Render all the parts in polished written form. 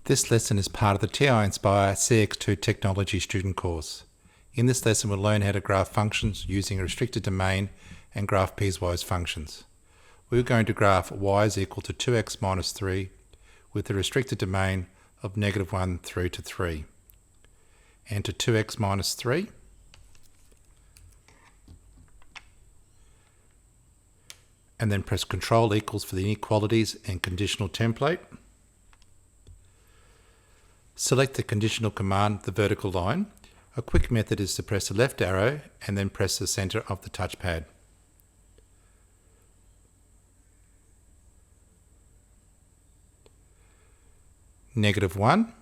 This lesson is part of the TI-Nspire CX2 Technology student course. In this lesson we'll learn how to graph functions using a restricted domain and graph piecewise functions. We're going to graph y is equal to 2x minus 3 with a restricted domain of -1 through to 3. And to 2x minus 3. And then press Control equals for the inequalities and conditional template. Select the conditional command, the vertical line. A quick method is to press the left arrow and then press the center of the touchpad. -1.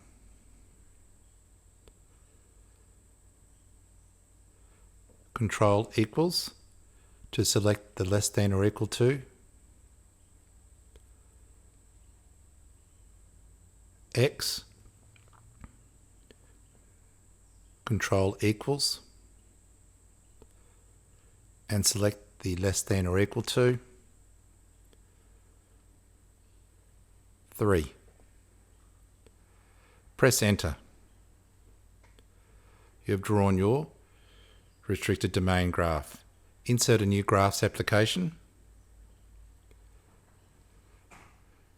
Control equals to select the less than or equal to. X. Control equals and select the less than or equal to 3. Press enter. You have drawn your restricted domain graph. Insert a new graphs application.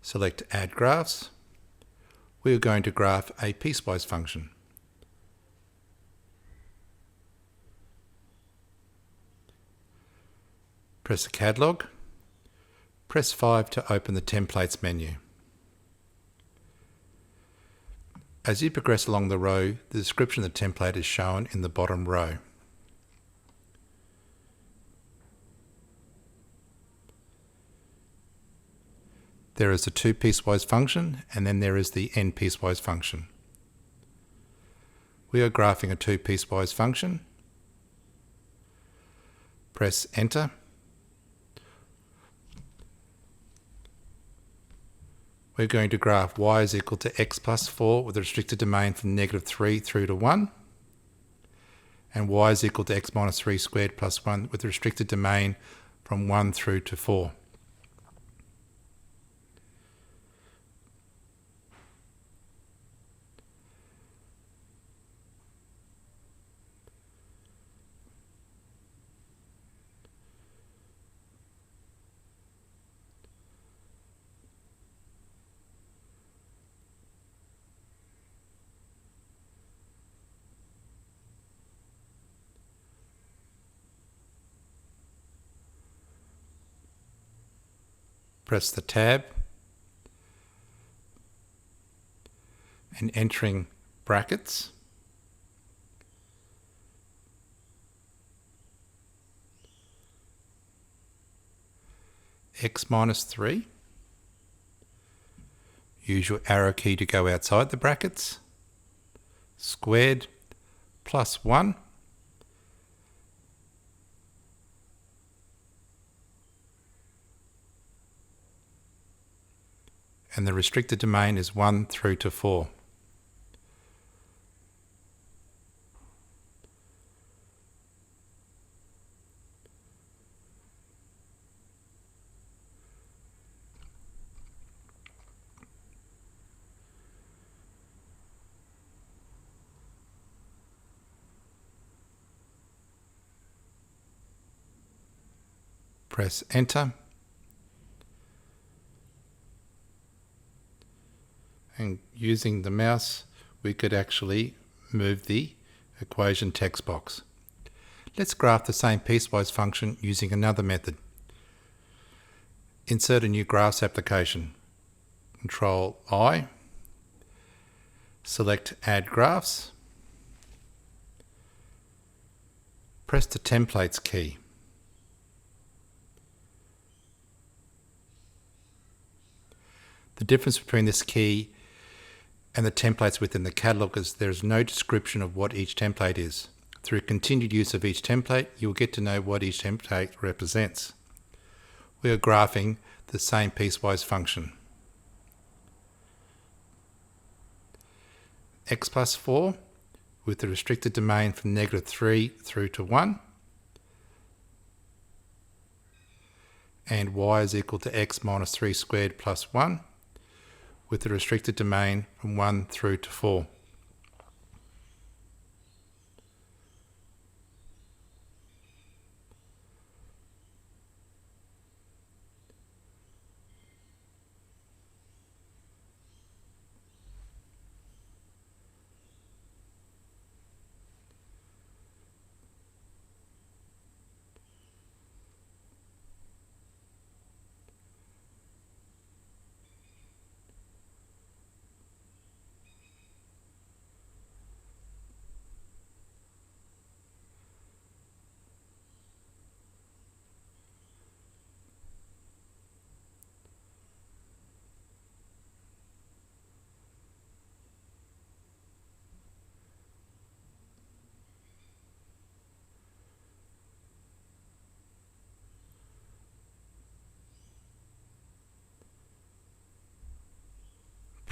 Select add graphs. We are going to graph a piecewise function. Press the catalog. Press 5 to open the templates menu. As you progress along the row, the description of the template is shown in the bottom row. There is the toPiecewise function and then there is the Npiecewise function. We are graphing a toPiecewise function. Press enter. We're going to graph y is equal to x plus 4 with a restricted domain from -3 through to 1. And y is equal to x minus 3 squared plus 1 with a restricted domain from 1 through to 4. Press the tab and entering brackets. X minus 3. Use your arrow key to go outside the brackets. Squared plus 1. And the restricted domain is 1 through to 4. Press enter. And using the mouse, we could actually move the equation text box. Let's graph the same piecewise function using another method. Insert a new graphs application. Control I. Select add graphs. Press the templates key. The difference between this key and the templates within the catalog is there is no description of what each template is. Through continued use of each template, you will get to know what each template represents. We are graphing the same piecewise function. X plus 4 with the restricted domain from -3 through to 1. And y is equal to x minus 3 squared plus 1. with the restricted domain from 1 through to 4.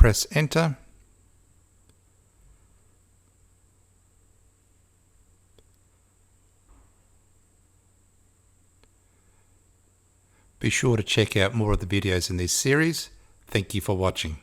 Press Enter. Be sure to check out more of the videos in this series. Thank you for watching.